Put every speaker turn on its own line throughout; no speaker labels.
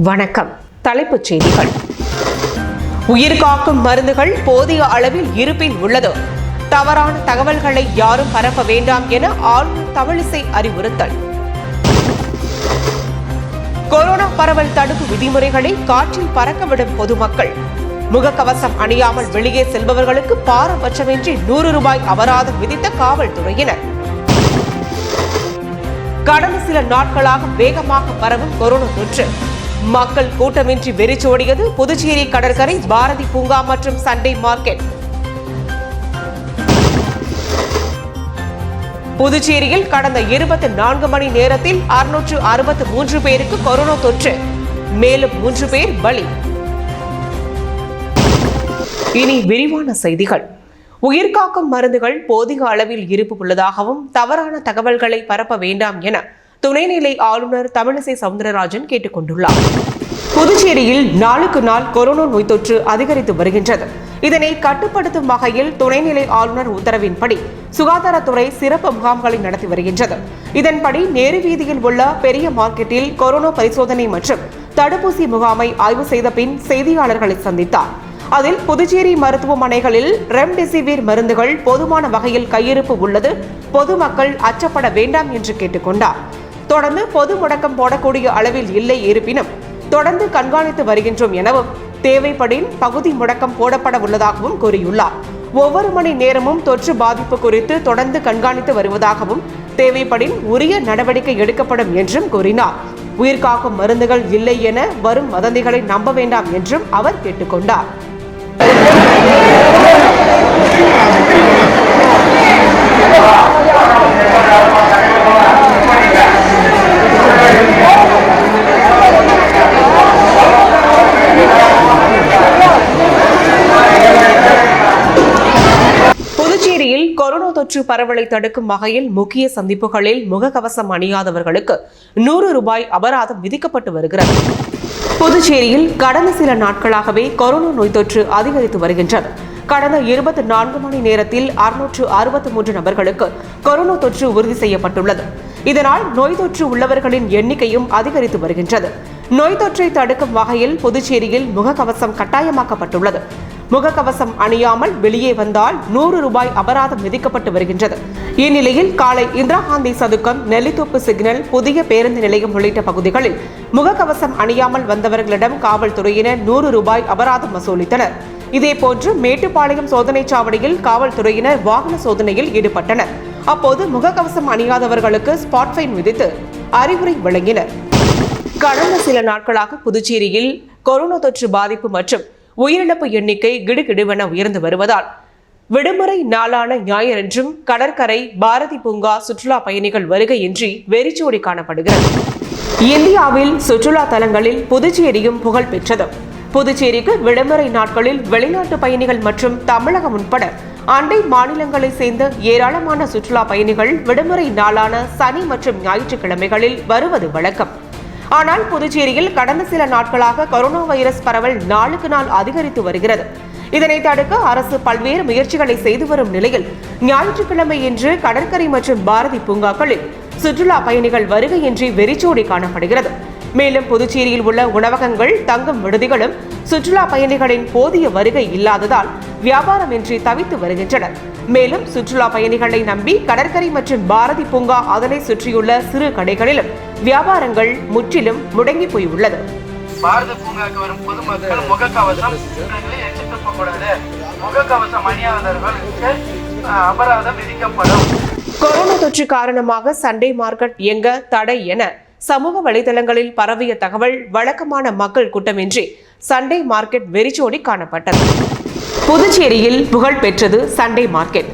வணக்கம். தலைப்புச் செய்திகள். உயிர்காக்கும் மருந்துகள் போதிய அளவில் இருப்பில் உள்ளது. தவறான தகவல்களை யாரும் பரப்ப வேண்டாம் என ஆளுநர் தமிழிசை அறிவுறுத்தல். கொரோனா பரவல் தடுப்பு விதிமுறைகளை காற்றில் பறக்கவிடும் பொதுமக்கள். முகக்கவசம் அணியாமல் வெளியே செல்பவர்களுக்கு பாரபட்சமின்றி ₹100 அபராதம் விதித்த காவல்துறையினர். கடந்த சில நாட்களாக வேகமாக பரவும் கொரோனா தொற்று. மக்கள் கூட்டமின்றி வெறிச்சோடியது புதுச்சேரி கடற்கரை, பாரதி பூங்கா மற்றும் சண்டே மார்க்கெட். புதுச்சேரியில் கடந்த 24 மணி நேரத்தில் 663 பேருக்கு கொரோனா தொற்று. மேலும் 3 பேர் பலி. இனி விரிவான செய்திகள். உயிர்காக்கும் மருந்துகள் போதிய அளவில் இருப்பு உள்ளதாகவும் தவறான தகவல்களை பரப்ப வேண்டாம் என துணைநிலை ஆளுநர் தமிழிசை சவுந்தரராஜன் கேட்டுக் கொண்டுள்ளார். புதுச்சேரியில் நாளுக்கு நாள் கொரோனா நோய் தொற்று அதிகரித்து வருகின்றது. இதனை கட்டுப்படுத்தும் வகையில் துணைநிலை ஆளுநர் உத்தரவின்படி சுகாதாரத்துறை சிறப்பு முகாம்களை நடத்தி வருகின்றது. இதன்படி நேரு வீதியில் உள்ள பெரிய மார்க்கெட்டில் கொரோனா பரிசோதனை மற்றும் தடுப்பூசி முகாமை ஆய்வு செய்த பின் செய்தியாளர்களை சந்தித்தார். அதில் புதுச்சேரி மருத்துவமனைகளில் ரெம்டெசிவிர் மருந்துகள் போதுமான வகையில் கையிருப்பு உள்ளது, பொதுமக்கள் அச்சப்பட வேண்டாம் என்று கேட்டுக்கொண்டார். தொடர்ந்து பொது முடக்கம் போடக்கூடிய அளவில் இல்லை, இருப்பினும் தொடர்ந்து கண்காணித்து வருகின்றோம் எனவும் தேவைப்படின் பகுதி முடக்கம் போடப்பட உள்ளதாகவும் கூறியுள்ளார். ஒவ்வொரு மணி நேரமும் தொற்று பாதிப்பு குறித்து தொடர்ந்து கண்காணித்து வருவதாகவும் தேவைப்படின் உரிய நடவடிக்கை எடுக்கப்படும் என்றும் கூறினார். உயிர்காக்கும் மருந்துகள் இல்லை என வரும் வதந்திகளை நம்ப வேண்டாம் என்றும் அவர் கேட்டுக்கொண்டார். புதுச்சேரியில் கொரோனா தொற்று பரவலை தடுக்கும் வகையில் முக்கிய சந்திப்புகளில் முகக்கவசம் அணியாதவர்களுக்கு ₹100 அபராதம் விதிக்கப்பட்டு வருகிறது. புதுச்சேரியில் கடந்த சில நாட்களாகவே கொரோனா நோய் தொற்று அதிகரித்து வருகின்றது. கடந்த 24 மணி நேரத்தில் 663 நபர்களுக்கு கொரோனா தொற்று உறுதி செய்யப்பட்டுள்ளது. இதனால் நோய் தொற்று உள்ளவர்களின் எண்ணிக்கையும் அதிகரித்து வருகின்றது. நோய் தொற்றை தடுக்கும் வகையில் புதுச்சேரியில் முகக்கவசம் கட்டாயமாக்கப்பட்டுள்ளது. முகக்கவசம் அணியாமல் வெளியே வந்தால் ₹100 அபராதம் விதிக்கப்பட்டு வருகின்றது. இந்நிலையில் காலை இந்திரா காந்தி சதுக்கம், நெல்லித்தோப்பு சிக்னல், புதிய பேருந்து நிலையம் உள்ளிட்ட பகுதிகளில் முகக்கவசம் அணியாமல் வந்தவர்களிடம் காவல்துறையினர் ₹100 அபராதம் வசூலித்தனர். இதேபோன்று மேட்டுப்பாளையம் சோதனை சாவடியில் காவல்துறையினர் வாகன சோதனையில் ஈடுபட்டனர். அப்போது முகக்கவசம் அணியாதவர்களுக்கு ஸ்பாட் ஃபைன் விதித்து அறிவுரை வழங்கினர். கடந்த சில நாட்களாக புதுச்சேரியில் கொரோனா தொற்று பாதிப்பு மற்றும் உயிரிழப்பு எண்ணிக்கை கிடுகிடுவென உயர்ந்து வருவதால் விடுமுறை நாளான ஞாயிறன்றும் கடற்கரை, பாரதி பூங்கா சுற்றுலா பயணிகள் வருகையின்றி வெறிச்சோடி காணப்படுகிறது. இந்தியாவில் சுற்றுலா தலங்களில் புதுச்சேரியும் புகழ் பெற்றது. புதுச்சேரிக்கு விடுமுறை நாட்களில் வெளிநாட்டு பயணிகள் மற்றும் தமிழகம் உட்பட அண்டை மாநிலங்களை சேர்ந்த ஏராளமான சுற்றுலா பயணிகள் விடுமுறை நாளான சனி மற்றும் ஞாயிற்றுக்கிழமைகளில் வருவது வழக்கம். ஆனால் புதுச்சேரியில் கடந்த சில நாட்களாக கொரோனா வைரஸ் பரவல் நாளுக்கு நாள் அதிகரித்து வருகிறது. இதனை தடுக்க அரசு பல்வேறு முயற்சிகளை செய்து வரும் நிலையில் ஞாயிற்றுக்கிழமை இன்று கடற்கரை மற்றும் பாரதி பூங்காக்களில் சுற்றுலா பயணிகள் வருகையின்றி வெறிச்சோடி காணப்படுகிறது. மேலும் புதுச்சேரியில் உள்ள உணவகங்கள், தங்கும் விடுதிகளும் சுற்றுலா பயணிகளின் போதிய வருகை இல்லாததால் வியாபாரமின்றி தவித்து வருகின்றனர். மேலும் சுற்றுலா பயணிகளை நம்பி கடற்கரை மற்றும் பாரதி பூங்கா, அதனை சுற்றியுள்ள சிறு கடைகளிலும் வியாபாரங்கள் முற்றிலும் முடங்கி போய் உள்ளது.
பாரதி பூங்காக்கு வரும் பொதுமக்கள் முகக்கவசம் அணியாதவர்களுக்கு அபராதம் விதிக்கப்படும்.
கொரோனா தொற்று காரணமாக சண்டே மார்க்கெட் இயங்க தடை என சமூக வலைதளங்களில் பரவிய தகவல் வழக்கமான மக்கள் கூட்டமின்றி சண்டே மார்க்கெட் வெறிச்சோடி காணப்பட்டது. புதுச்சேரியில் புகழ் பெற்றது சண்டே மார்க்கெட்.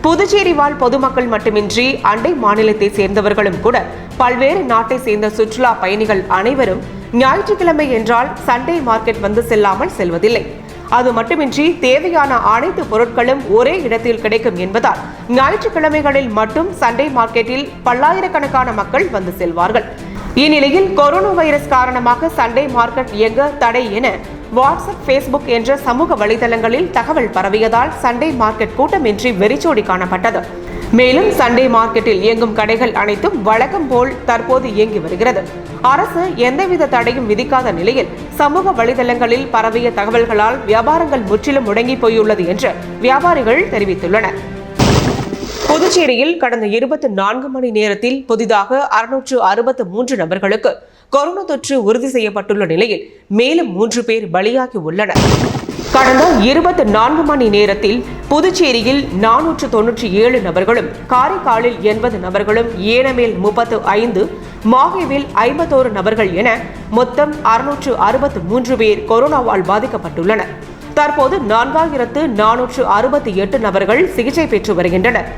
புதுச்சேரி வாழ் பொதுமக்கள் மட்டுமின்றி அண்டை மாநிலத்தை சேர்ந்தவர்களும் கூட பல்வேறு நாட்டை சேர்ந்த சுற்றுலா பயணிகள் அனைவரும் ஞாயிற்றுக்கிழமை என்றால் சண்டே மார்க்கெட் வந்து செல்லாமல் செல்வதில்லை. அது மட்டுமின்றி தேவையான அனைத்து பொருட்களும் ஒரே இடத்தில் கிடைக்கும் என்பதால் ஞாயிற்றுக்கிழமைகளில் மட்டும் சண்டே மார்க்கெட்டில் பல்லாயிரக்கணக்கான மக்கள் வந்து செல்வார்கள். இந்நிலையில் கொரோனா வைரஸ் காரணமாக சண்டே மார்க்கெட் இயங்க தடை என வாட்ஸ்அப், ஃபேஸ்புக் என்ற சமூக வலைதளங்களில் தகவல் பரவியதால் சண்டே மார்க்கெட் கூட்டமின்றி வெறிச்சோடி காணப்பட்டது. மேலும் சண்டே மார்க்கெட்டில் இயங்கும் கடைகள் அனைத்தும் வழக்கம் போல் தற்போது இயங்கி வருகிறது. அரசு எந்தவித தடையும் விதிக்காத நிலையில் சமூக வலைதளங்களில் பரவிய தகவல்களால் வியாபாரங்கள் முற்றிலும் முடங்கி போயுள்ளது என்று வியாபாரிகள் தெரிவித்துள்ளனர். புதுச்சேரியில் கடந்த 24 மணி நேரத்தில் புதிதாக 663 நபர்களுக்கு கொரோனா தொற்று உறுதி செய்யப்பட்டுள்ள நிலையில் மேலும் 3 பேர் பலியாகி உள்ளனர். கடந்த 24 மணி நேரத்தில் புதுச்சேரியில் 497 நபர்களும், காரைக்காலில் 80 நபர்களும், ஏனமேல் 35, மாஹேவில் 51 நபர்கள் என மொத்தம் 663 பேர் கொரோனாவால் பாதிக்கப்பட்டுள்ளனர். தற்போது 4468 நபர்கள் சிகிச்சை பெற்று வருகின்றனர்.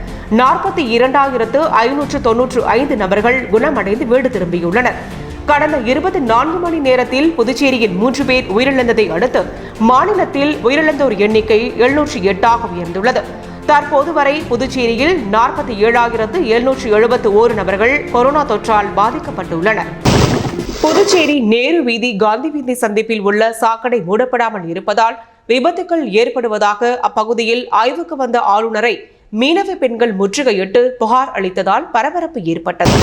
42,595 நபர்கள் குணமடைந்து வீடு திரும்பியுள்ளனர். கடந்த 24 மணி நேரத்தில் புதுச்சேரியில் 3 பேர் உயிரிழந்ததை அடுத்து மாநிலத்தில் உயிரிழந்தோர் எண்ணிக்கை 708 உயர்ந்துள்ளது. தற்போது வரை புதுச்சேரியில் 47,771 நபர்கள் கொரோனா தொற்றால் பாதிக்கப்பட்டுள்ளனர். புதுச்சேரி நேரு வீதி, காந்தி வீதி சந்திப்பில் உள்ள சாக்கடை மூடப்படாமல் இருப்பதால் விபத்துக்கள் ஏற்படுவதாக அப்பகுதியில் ஆய்வுக்கு வந்த ஆளுநரை மீனவ பெண்கள் முற்றுகையிட்டு புகார் அளித்ததால் பரபரப்பு ஏற்பட்டது.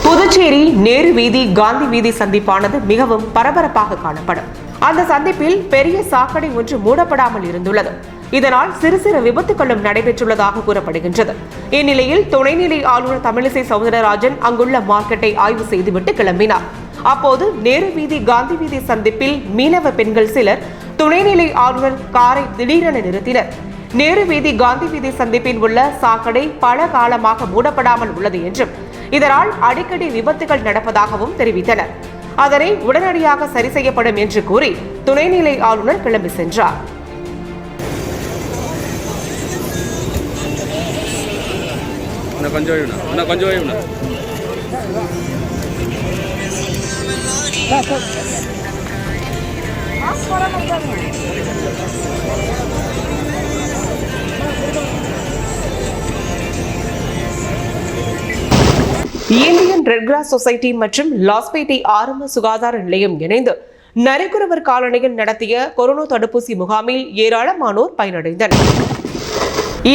புதுச்சேரி நேரு வீதி, காந்தி வீதி சந்திப்பானது மிகவும் பரபரப்பாக காணப்படும். அந்த சந்திப்பில் பெரிய சாக்கடை ஒன்று மூடப்படாமல் இருந்துள்ளது. இதனால் சிறு சிறு விபத்துகளும் நடைபெற்றுள்ளதாக கூறப்படுகின்றது. இந்நிலையில் துணைநிலை ஆளுநர் தமிழிசை சவுந்தரராஜன் அங்குள்ள மார்க்கெட்டை ஆய்வு செய்துவிட்டு கிளம்பினார். அப்போது நேரு வீதி, காந்தி வீதி சந்திப்பில் மீனவ பெண்கள் சிலர் துணைநிலை ஆளுநர் காரை திடீரென நிறுத்தினர். நேரு வீதி, காந்தி வீதி சந்திப்பில் உள்ள சாக்கடை பல காலமாக மூடப்படாமல் உள்ளது என்றும் இதனால் அடிக்கடி விபத்துகள் நடப்பதாகவும் தெரிவித்தனர். அதனை உடனடியாக சரி செய்யப்படும் என்று கூறி துணைநிலை ஆளுநர் கிளம்பி சென்றார். இந்தியன் ரெட் கிராஸ் சொசைட்டி மற்றும் லாஸ்பேட்டை ஆரம்ப சுகாதார நிலையம் இணைந்து நரிக்குறவர் காலனியில் நடத்திய கொரோனா தடுப்பூசி முகாமில் ஏராளமானோர் பயனடைந்தனர்.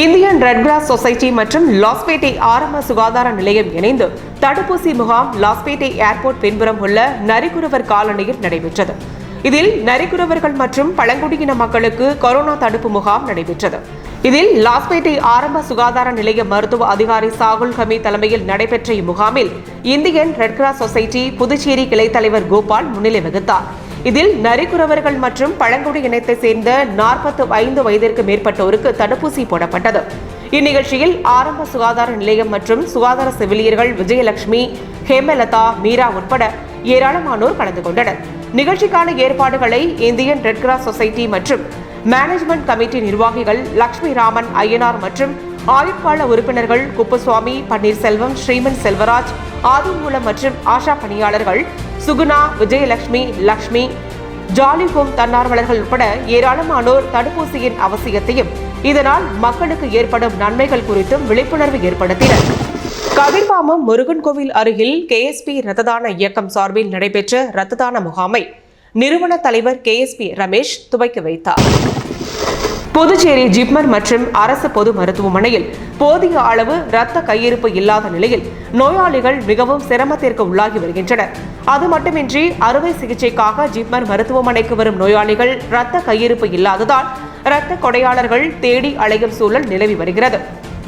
இந்தியன் ரெட் கிராஸ் சொசைட்டி மற்றும் லாஸ்பேட்டை ஆரம்ப சுகாதார நிலையம் இணைந்து தடுப்பூசி முகாம் லாஸ்பேட்டை ஏர்போர்ட் பின்புறம் உள்ள நரிக்குறவர் காலனியில் நடைபெற்றது. இதில் நரிக்குறவர்கள் மற்றும் பழங்குடியின மக்களுக்கு கொரோனா தடுப்பு முகாம் நடைபெற்றது. இதில் லாஸ்பேட்டை ஆரம்ப சுகாதார நிலைய மருத்துவ அதிகாரி சாகுல் ஹமி தலைமையில் நடைபெற்ற இம்முகாமில் Indian Red Cross Society Puducherry கிளை தலைவர் கோபால் முன்னிலை வகித்தார். இதில் நரிக்குறவர்கள் மற்றும் பழங்குடியினத்தை சேர்ந்த 45 வயதிற்கு மேற்பட்டோருக்கு தடுப்பூசி போடப்பட்டது. இந்நிகழ்ச்சியில் ஆரம்ப சுகாதார நிலையம் மற்றும் சுகாதார செவிலியர்கள் விஜயலட்சுமி, ஹேமலதா, மீரா உட்பட ஏராளமானோர் கலந்து கொண்டனர். நிகழ்ச்சிக்கான ஏற்பாடுகளை இந்தியன் ரெட் கிராஸ் சொசைட்டி மற்றும் மேனேஜ்மெண்ட் கமிட்டி நிர்வாகிகள் லட்சுமி ராமன், ஐயனார் மற்றும் ஆயுட்கால உறுப்பினர்கள் குப்புசுவாமி, பன்னீர்செல்வம், ஸ்ரீமன் செல்வராஜ், ஆதிமூலம் மற்றும் ஆஷா பணியாளர்கள் சுகுணா, விஜயலட்சுமி, லட்சுமி, ஜாலிஹோம் தன்னார்வலர்கள் உட்பட ஏராளமானோர் தடுப்பூசியின் அவசியத்தையும் இதனால் மக்களுக்கு ஏற்படும் நன்மைகள் குறித்தும் விழிப்புணர்வு ஏற்படுத்தினர். கதிர்காமம் முருகன் கோவில் அருகில் KSP இரத்த தான இயக்கம் சார்பில் நடைபெற்ற இரத்த தான முகாமை நிறுவன தலைவர் KSP ரமேஷ் துவக்கி வைத்தார். புதுச்சேரி ஜிப்மர் மற்றும் அரசு பொது மருத்துவமனையில் போதிய அளவு இரத்த கையிருப்பு இல்லாத நிலையில் நோயாளிகள் மிகவும் சிரமத்திற்கு உள்ளாகி வருகின்றனர். அது மட்டுமின்றி அறுவை சிகிச்சைக்காக ஜிப்மர் மருத்துவமனைக்கு வரும் நோயாளிகள் இரத்த கையிருப்பு இல்லாததால் இரத்த கொடையாளர்கள் தேடி அலையும் சூழல் நிலவி வருகிறது.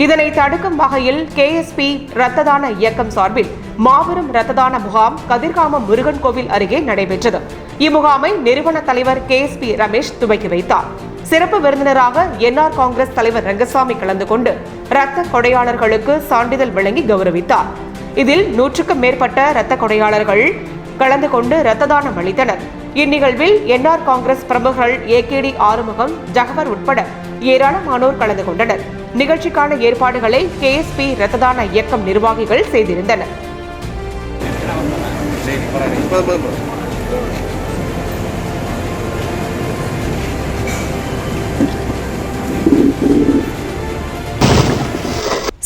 இதனை தடுக்கும் வகையில் KSP இரத்த தான இயக்கம் சார்பில் மாபெரும் இரத்த தான முகாம் கதிர்காமம் முருகன் கோவில் அருகே நடைபெற்றது. இம்முகாமை நிறுவன தலைவர் KSP ரமேஷ் துவக்கி வைத்தார். சிறப்பு விருந்தினராக NR காங்கிரஸ் தலைவர் ரங்கசாமி கலந்து கொண்டு இரத்த கொடையாளர்களுக்கு சான்றிதழ் வழங்கி கௌரவித்தார். இதில் 100க்கும் மேற்பட்ட இரத்த கொடையாளர்கள் கலந்து கொண்டு இரத்த தானம் அளித்தனர். இந்நிகழ்வில் NR காங்கிரஸ் பிரமுகர்கள் AKD ஆறுமுகம், ஜகவர் உட்பட ஏராளமானோர் கலந்து கொண்டனர். நிகழ்ச்சிக்கான ஏற்பாடுகளை KSP இரத்த தான இயக்கம் நிர்வாகிகள் செய்திருந்தனர்.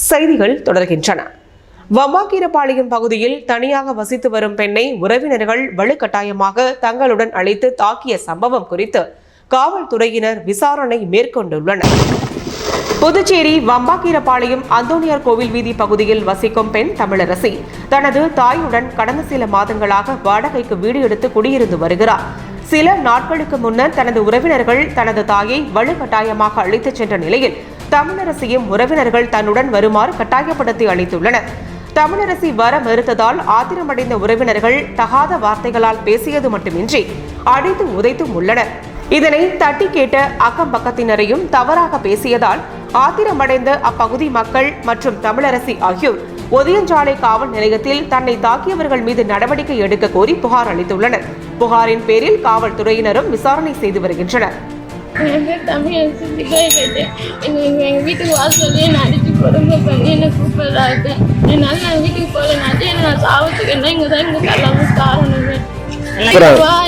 செய்திகள் தொடர்கின்றன. வம்பாக்கீரபாளையம் பகுதியில் தனியாக வசித்து வரும் பெண்ணை உறவினர்கள் வலுக்கட்டாயமாக தங்களுடன் அழைத்து தாக்கிய சம்பவம் குறித்து காவல்துறையினர் விசாரணை மேற்கொண்டுள்ளனர். புதுச்சேரி வம்பாக்கீரபாளையம் அந்தோனியார் கோவில் வீதி பகுதியில் வசிக்கும் பெண் தமிழரசி தனது தாயுடன் கடந்த சில மாதங்களாக வாடகைக்கு வீடு எடுத்து குடியிருந்து வருகிறார். சில நாட்களுக்கு முன்னர் தனது உறவினர்கள் தனது தாயை வலுக்கட்டாயமாக அழைத்துச் சென்ற நிலையில் தமிழரசியும் உறவினர்கள் தன்னுடன் வருமாறு கட்டாயப்படுத்தி அழைத்துள்ளனர். தமிழரசி வர மறுத்ததால் ஆத்திரமடைந்த உறவினர்கள் தகாத வார்த்தைகளால் பேசியது மட்டுமின்றி அடித்து உதைத்தும் உள்ளனர். இதனை தட்டி கேட்ட அக்கம் பக்கத்தினரையும் தவறாக பேசியதால் ஆத்திரமடைந்த அப்பகுதி மக்கள் மற்றும் தமிழரசி ஆகியோர் ஒதியஞ்சாலை காவல் நிலையத்தில் தன்னை தாக்கியவர்கள் மீது நடவடிக்கை எடுக்க கோரி புகார் அளித்துள்ளனர். புகாரின் பேரில் காவல்துறையினரும் விசாரணை செய்து வருகின்றனர்.
எங்கள் வீட்டுக்கு வாசல்லே என்னை அடிச்சு கொடுமை பண்ணி என்னை கூப்பிடுறாங்க. என்னால் நான் வீட்டுக்கு போகலனாட்டி என்ன நான் சாவத்துக்கு என்ன இங்கே தான் இங்கே எல்லாமே காரணமே.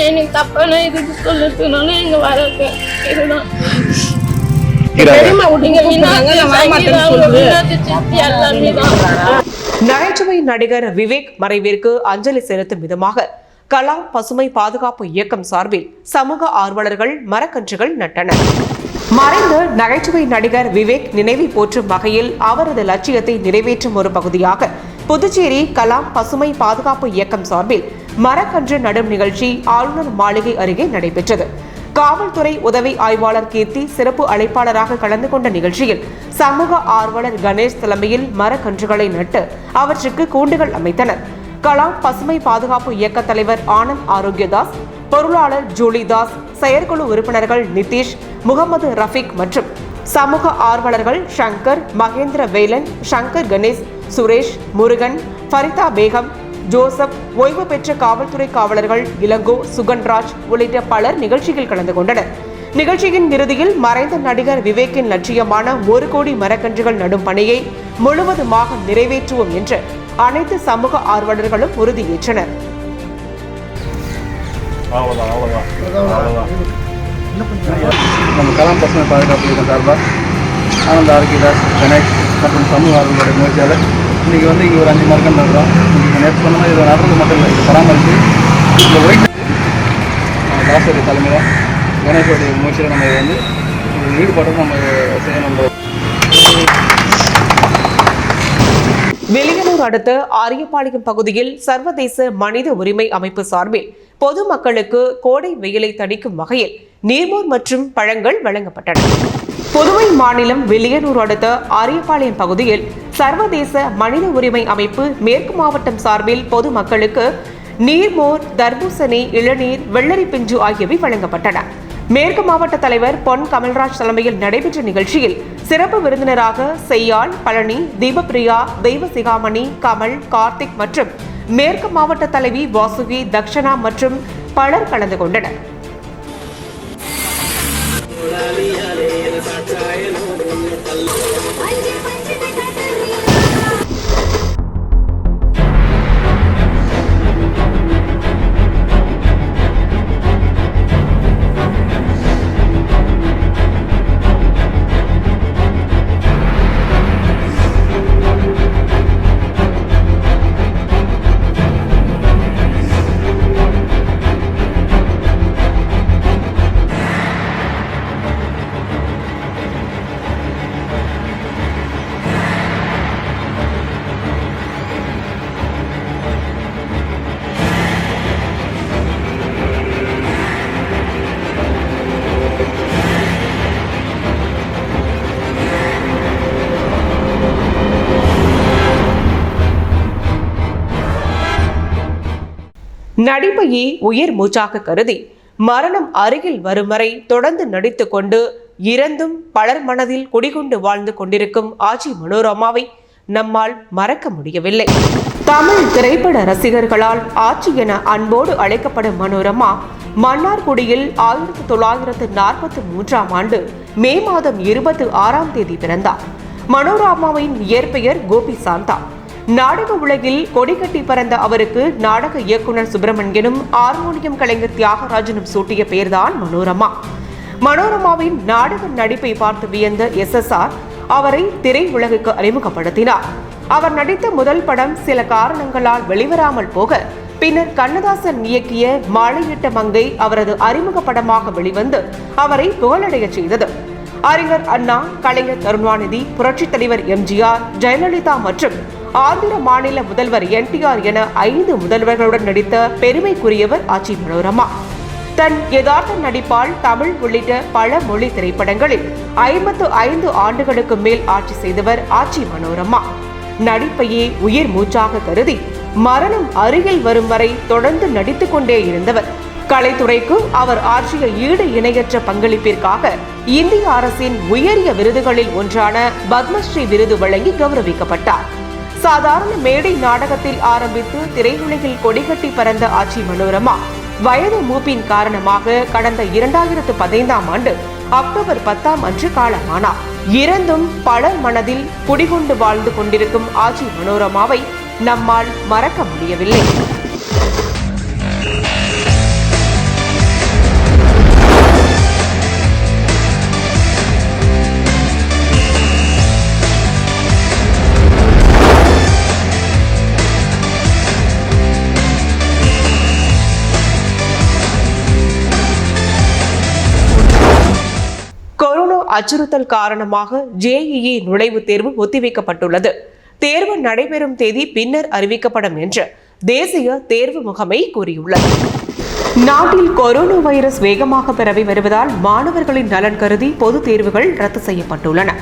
எனக்கு தப்பான இதுக்கு சொல்லுறதுனால இங்க வரது இதுதான்.
நகைச்சுவை நடிகர் விவேக் மறைவிற்கு அஞ்சலி செலுத்தும் விதமாக கலாம் பசுமை பாதுகாப்பு இயக்கம் சார்பில் சமூக ஆர்வலர்கள் மரக்கன்றுகள் நட்டனர். மறைந்த நகைச்சுவை நடிகர் விவேக் நினைவை போற்றும் வகையில் அவரது லட்சியத்தை நிறைவேற்றும் ஒரு பகுதியாக புதுச்சேரி கலாம் பசுமை பாதுகாப்பு இயக்கம் சார்பில் மரக்கன்று நடும் நிகழ்ச்சி ஆளுநர் மாளிகை அருகே நடைபெற்றது. காவல்துறை உதவி ஆய்வாளர் கீர்த்தி சிறப்பு அழைப்பாளராக கலந்து கொண்ட நிகழ்ச்சியில் சமூக ஆர்வலர் கணேஷ் தலைமையில் மரக்கன்றுகளை நட்டு அவற்றுக்கு கூண்டுகள் அமைத்தனர். கலாம் பசுமை பாதுகாப்பு இயக்க தலைவர் ஆனந்த் ஆரோக்கியதாஸ், பொருளாளர் ஜூலிதாஸ், செயற்குழு உறுப்பினர்கள் நிதிஷ், முகமது ரஃபீக் மற்றும் சமூக ஆர்வலர்கள் சங்கர், மகேந்திர வேலன், சங்கர் கணேஷ், சுரேஷ், முருகன், ஃபரிதா பேகம், ஜோசப், ஓய்வு பெற்ற காவல்துறை காவலர்கள் இளங்கோ, சுகன்ராஜ் உள்ளிட்ட பலர் நிகழ்ச்சியில் கலந்து கொண்டனர். நிகழ்ச்சியின் இறுதியில் மறைந்த நடிகர் விவேக்கின் லட்சியமான 1 கோடி மரக்கன்றுகள் நடும் பணியை முழுவதுமாக நிறைவேற்றுவோம் என்று அனைத்து சமூக ஆர்வலர்களும் உறுதியேற்றனர்.
நம்ம கலாம் பசுமை பாதுகாப்பு இயக்கம் சார்பாக ஆனந்த் ஆரோக்கியதாஸ், கணேஷ் மற்றும் சமூக ஆர்வலர்களுடைய முயற்சியால் இன்றைக்கி இங்கே ஒரு 5 மரக்கன்று நடுறோம். இன்றைக்கி நேற்று சொன்ன மாதிரி இதை நடுறது மட்டும் இல்லை, இது பராமரித்து இந்த ஒயிட் தாசருடைய தலைமையில் கணேஷோடைய முயற்சியில் நம்ம இதை ஈடுபாட்டோடு நம்ம செய்யணும்.
வெளியனூர் அடுத்த ஆரியபாளையம் பகுதியில் சர்வதேச மனித உரிமை அமைப்பு சார்பில் பொதுமக்களுக்கு கோடை வெயிலை தணிக்கும் வகையில் நீர்மோர் மற்றும் பழங்கள் வழங்கப்பட்டன. புதுவை மாநிலம் வெளியனூர் அடுத்த ஆரியபாளையம் பகுதியில் சர்வதேச மனித உரிமை அமைப்பு மேற்கு மாவட்டம் சார்பில் பொதுமக்களுக்கு நீர்மோர், தர்பூசணி, இளநீர், வெள்ளரி பிஞ்சு ஆகியவை வழங்கப்பட்டன. மேற்கு மாவட்ட தலைவர் பொன் கமல்ராஜ் தலைமையில் நடைபெற்ற நிகழ்ச்சியில் சிறப்பு விருந்தினராக செய்யாள், பழனி, தீபப்பிரியா, தெய்வசிகாமணி, கமல், கார்த்திக் மற்றும் மேற்கு மாவட்ட தலைவி வாசுகி, தக்ஷனா மற்றும் பலர் கலந்து கொண்டனர். நடிப்பையே உயிர் மூச்சாக கருதி மரணம் அருகில் வரும் வரை தொடர்ந்து நடித்துக் கொண்டு இறந்தும் பலர் மனதில் குடிகொண்டு வாழ்ந்து கொண்டிருக்கும் ஆச்சி மனோரமாவை நம்மால் மறக்க முடியவில்லை. தமிழ் திரைப்பட ரசிகர்களால் ஆச்சி என அன்போடு அழைக்கப்படும் மனோரமா மன்னார்குடியில் 1943ஆம் ஆண்டு மே மாதம் 26ஆம் தேதி பிறந்தார். மனோரமாவின் இயற்பெயர் கோபி சாந்தா. நாடக உலகில் கொடிகட்டி பறந்த அவருக்கு நாடக இயக்குனர் சுப்பிரமணியனும் ஹார்மோனியம் கலைஞர் தியாகராஜனும் சூட்டிய பெயர்தான் மனோரமா. மனோரமாவின் நாடக நடிப்பை பார்த்து வியந்த SSR அவரை திரை உலகுக்கு அறிமுகப்படுத்தினார். அவர் நடித்த முதல் படம் சில காரணங்களால் வெளிவராமல் போக பின்னர் கண்ணதாசன் இயக்கிய மாலையிட்ட மங்கை அவரது அறிமுக படமாக வெளிவந்து அவரை புகழடைய செய்தது. அறிஞர் அண்ணா, கலைஞர் கருணாநிதி, புரட்சித் தலைவர் எம்ஜிஆர், ஜெயலலிதா மற்றும் ஆந்திர மாநில முதல்வர் என்டிஆர் என 5 முதல்வர்களுடன் நடித்த பெருமைக்குரியவர் ஆச்சி மனோரமா. தன் யதார்த்த நடிப்பால் தமிழ் உள்ளிட்ட பல மொழி திரைப்படங்களில் 55 ஆண்டுகளுக்கு மேல் ஆட்சி செய்தவர் ஆச்சி மனோரமா. நடிப்பையே உயிர் மூச்சாக கருதி மரணம் அருகில் வரும் வரை தொடர்ந்து நடித்துக் கொண்டே இருந்தவர். கலைத்துறைக்கு அவர் ஆற்றிய ஈடு இணையற்ற பங்களிப்பிற்காக இந்திய அரசின் உயரிய விருதுகளில் ஒன்றான பத்மஸ்ரீ விருது வழங்கி கௌரவிக்கப்பட்டார். சாதாரண மேடை நாடகத்தில் ஆரம்பித்து திரையுலகில் கொடிகட்டி பறந்த ஆச்சி மனோரமா வயது மூப்பின் காரணமாக கடந்த 2015ஆம் ஆண்டு அக்டோபர் 10ஆம் அன்று காலமானார். இறந்தும் பலர் மனதில் குடிகொண்டு வாழ்ந்து கொண்டிருக்கும் ஆச்சி மனோரமாவை நம்மால் மறக்க முடியவில்லை. அச்சுறுத்தல் காரணமாக JEE நுழைவுத் தேர்வு ஒத்திவைக்கப்பட்டுள்ளது. தேர்வு நடைபெறும் தேதி பின்னர் அறிவிக்கப்படும் என்று தேசிய தேர்வு முகமை கூறியுள்ளது. நாட்டில் கொரோனா வைரஸ் வேகமாக பரவி வருவதால் மாணவர்களின் நலன் கருதி பொது தேர்வுகள் ரத்து செய்யப்பட்டுள்ளன.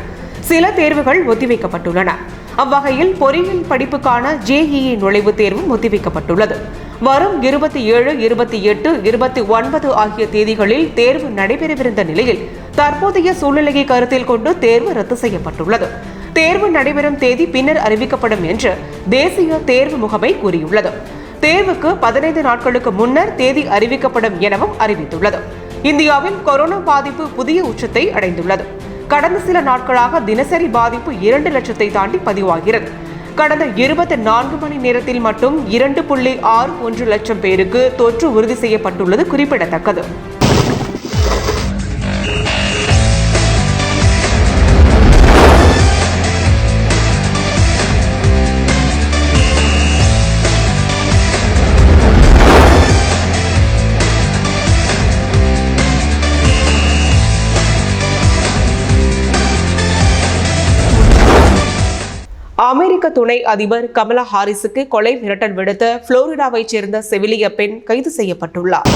சில தேர்வுகள் ஒத்திவைக்கப்பட்டுள்ளன. அவ்வகையில் பொறியியல் படிப்புக்கான JEE நுழைவுத் தேர்வும் ஒத்திவைக்கப்பட்டுள்ளது. வரும் 27, 28, 29 ஆகிய தேதிகளில் தேர்வு நடைபெறவிருந்த நிலையில் தற்போதைய சூழ்நிலையை கருத்தில் கொண்டு தேர்வு ரத்து செய்யப்பட்டுள்ளது. தேர்வு நடைபெறும் தேதி பின்னர் அறிவிக்கப்படும் என்று தேசிய தேர்வு முகமை கூறியுள்ளது. தேர்வுக்கு 15 நாட்களுக்கு முன்னர் தேதி அறிவிக்கப்படும் எனவும் அறிவித்துள்ளது. இந்தியாவில் கொரோனா பாதிப்பு புதிய உச்சத்தை அடைந்துள்ளது. கடந்த சில நாட்களாக தினசரி பாதிப்பு 2 லட்சத்தை தாண்டி பதிவாகிறது. கடந்த 24 மணி நேரத்தில் மட்டும் 2.61 லட்சம் பேருக்கு தொற்று உறுதி செய்யப்பட்டுள்ளது குறிப்பிடத்தக்கது. அமெரிக்க துணை அதிபர் கமலா ஹாரிஸுக்கு கொலை மிரட்டல் விடுத்த புளோரிடாவைச் சேர்ந்த செவிலிய பெண் கைது செய்யப்பட்டுள்ளார்.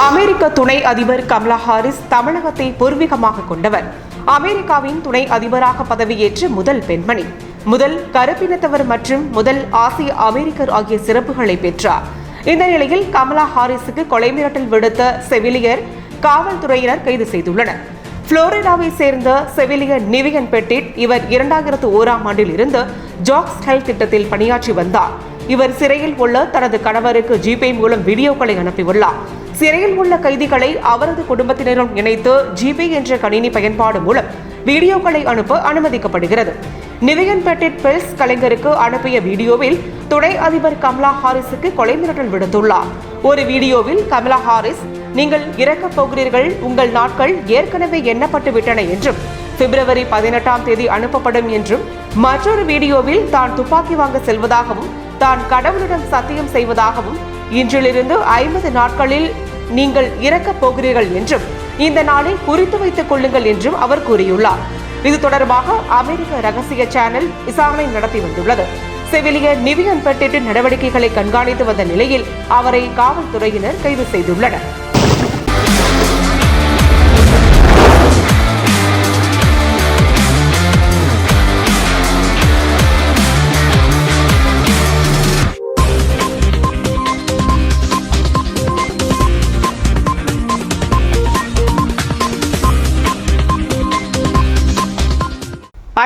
அமெரிக்க துணை அதிபர் கமலா ஹாரிஸ் தமிழகத்தை பூர்வீகமாக கொண்டவர். அமெரிக்காவின் துணை அதிபராக பதவியேற்ற முதல் பெண்மணி, முதல் கருப்பினத்தவர் மற்றும் முதல் ஆசிய அமெரிக்கர் ஆகிய சிறப்புகளை பெற்றார். இந்த நிலையில் கமலா ஹாரிஸுக்கு கொலை மிரட்டல் விடுத்த செவிலியர் காவல்துறையினர் கைது செய்துள்ளனர். புளோரிடாவை சேர்ந்த செவிலியர் நிவியன் பெட்டிட். இவர் 2001ஆம் ஆண்டில் இருந்து ஜாக்ஸ் ஹெல்த் திட்டத்தில் பணியாற்றி வந்தார். இவர் சிறையில் உள்ள தனது கணவருக்கு ஜிபே மூலம் வீடியோக்களை அனுப்பியுள்ளார். சிறையில் உள்ள கைதிகளை அவரது குடும்பத்தினரும் இணைத்து ஜிபே என்ற கணினி பயன்பாடு மூலம் வீடியோக்களை அனுப்ப அனுமதிக்கப்படுகிறது. நிவியன் பெட்டிட் பெல்ஸ் கலைஞருக்கு அனுப்பிய வீடியோவில் துணை அதிபர் கமலா ஹாரிஸுக்கு கொலை மிரட்டல் விடுத்துள்ளார். ஒரு வீடியோவில் கமலா ஹாரிஸ், நீங்கள் இறக்கப் போகிறீர்கள், உங்கள் நாட்கள் ஏற்கனவே எண்ணப்பட்டு விட்டன என்றும் பிப்ரவரி 18ஆம் தேதி அனுப்பப்படும் என்றும், மற்றொரு வீடியோவில் தான் துப்பாக்கி வாங்க செல்வதாகவும் தான் கடவுளிடம் சத்தியம் செய்வதாகவும் இன்றிலிருந்து 50 நாட்களில் நீங்கள் இறக்கப் போகிறீர்கள் என்றும் இந்த நாளில் குறித்து வைத்துக் கொள்ளுங்கள் என்றும் அவர் கூறியுள்ளார். இது தொடர்பாக அமெரிக்க ரகசிய சேனல் விசாரணை நடத்தி வந்துள்ளது. செவிலியர் நிவியன் பெட்டிட்டின் நடவடிக்கைகளை கண்காணித்து வந்த நிலையில் அவரை காவல்துறையினர் கைது செய்துள்ளனர்.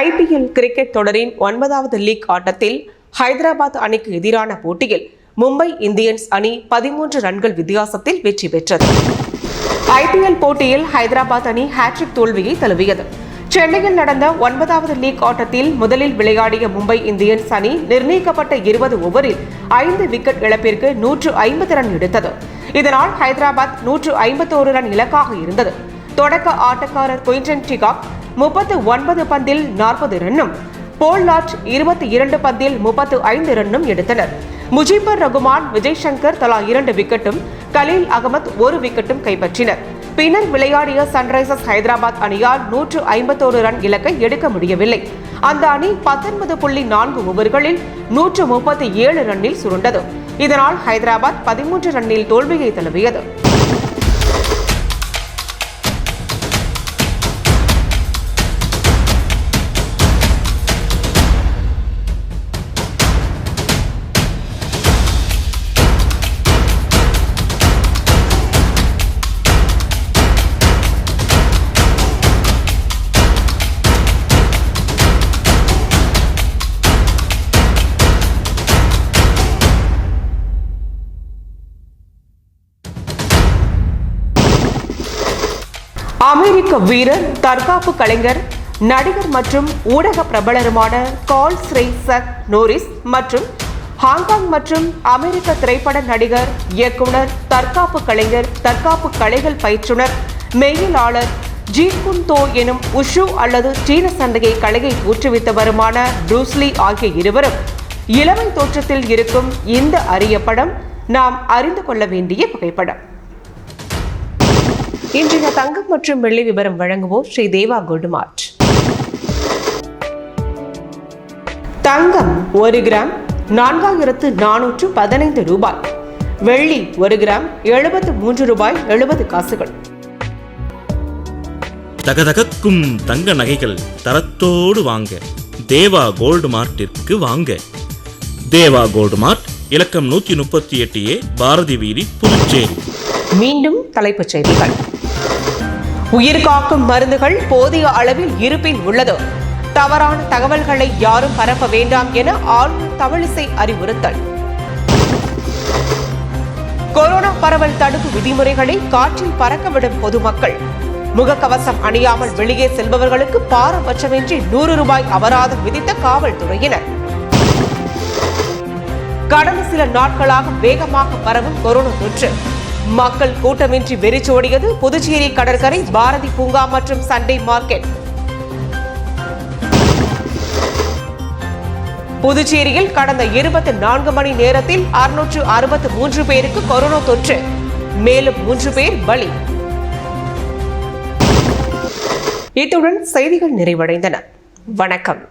IPL கிரிக்கெட் தொடரின் 9வது லீக் ஆட்டத்தில் ஹைதராபாத் அணிக்கு எதிரான போட்டியில் மும்பை இந்தியன்ஸ் அணி 13 ரன்கள் வித்தியாசத்தில் வெற்றி பெற்றது. IPL போட்டியில் ஹைதராபாத் அணி ஹேட்ரிக் தோல்வியை தழுவியது. சென்னையில் நடந்த 9வது லீக் ஆட்டத்தில் முதலில் விளையாடிய மும்பை இந்தியன்ஸ் அணி நிர்ணயிக்கப்பட்ட 20 ஓவரில் 5 விக்கெட் இழப்பிற்கு 150 ரன் எடுத்தது. இதனால் ஹைதராபாத் 151 ரன் இலக்காக இருந்தது. தொடக்க ஆட்டக்காரர் குயின்டன் டிகாக் 39 பந்தில் 40 ரன்னும், போல்லாட் 22 பந்தில் 35 ரன்னும் எடுத்தனர். முஜிபுர் ரகுமான், விஜய் சங்கர் தலா 2 விக்கெட்டும், கலீல் அகமது 1 விக்கெட்டும் கைப்பற்றினர். பின்னர் விளையாடிய சன்ரைசர்ஸ் ஹைதராபாத் அணியால் 151 ரன் இலக்கை எடுக்க முடியவில்லை. அந்த அணி 19.4 ஓவர்களில் 137 ரன்னில் சுருண்டது. இதனால் ஹைதராபாத் 13 ரன்னில் தோல்வியை தழுவியது. அமெரிக்க வீரர், தற்காப்பு கலைஞர், நடிகர் மற்றும் ஊடக பிரபலருமான கால் ஸ்ரேசக் நோரிஸ் மற்றும் ஹாங்காங் மற்றும் அமெரிக்க திரைப்பட நடிகர், இயக்குனர், தற்காப்பு கலைஞர், தற்காப்பு கலைகள் பயிற்றுனர், மெய்யியலாளர் ஜீட் குன் தோ எனும் உஷு அல்லது சீன சண்டையை கலையை ஊற்றுவித்தவருமான ப்ரூஸ்லி ஆகிய இருவரும் இளமை தோற்றத்தில் இருக்கும் இந்த அரிய படம் நாம் அறிந்து கொள்ள வேண்டிய புகைப்படம். இன்றைய தங்கம் மற்றும் வெள்ளி விவரம் வழங்குவோர் ஸ்ரீ தேவா கோல்டு மார்ட். தங்கம் 1 கிராம் 4415 ரூபாய், வெள்ளி 1 கிராம் 73 ரூபாய் 70 காசுகள்.
தகதகக்கும் தங்க நகைகள் தரத்தோடு வாங்க தேவா கோல்டு மார்ட்டிற்கு வாங்க. தேவா கோல்டு மார்ட், இலக்கம் 138A, பாரதி வீதி, புதுச்சேரி.
மீண்டும் தலைப்புச் செய்திகள். உயிர்காக்கும் மருந்துகள் போதிய அளவில் இருப்பில் உள்ளது. தவறான தகவல்களை யாரும் பரப்ப வேண்டாம் என ஆளுநர் தமிழிசை அறிவுறுத்தல். கொரோனா பரவல் தடுப்பு விதிமுறைகளை காற்றில் பறக்கவிடும் பொதுமக்கள். முகக்கவசம் அணியாமல் வெளியே செல்பவர்களுக்கு பாரபட்சமின்றி 100 ரூபாய் அபராதம் விதித்த காவல்துறையினர். கடந்த சில நாட்களாக வேகமாக பரவும் கொரோனா தொற்று. மக்கள் கூட்டமின்றி வெறிச்சோடியது புதுச்சேரி கடற்கரை, பாரதி பூங்கா மற்றும் சண்டே மார்க்கெட். புதுச்சேரியில் கடந்த 24 மணி நேரத்தில் 663 பேருக்கு கொரோனா தொற்று, மேலும் 3 பேர் பலி. இத்துடன் செய்திகள் நிறைவடைந்தன. வணக்கம்.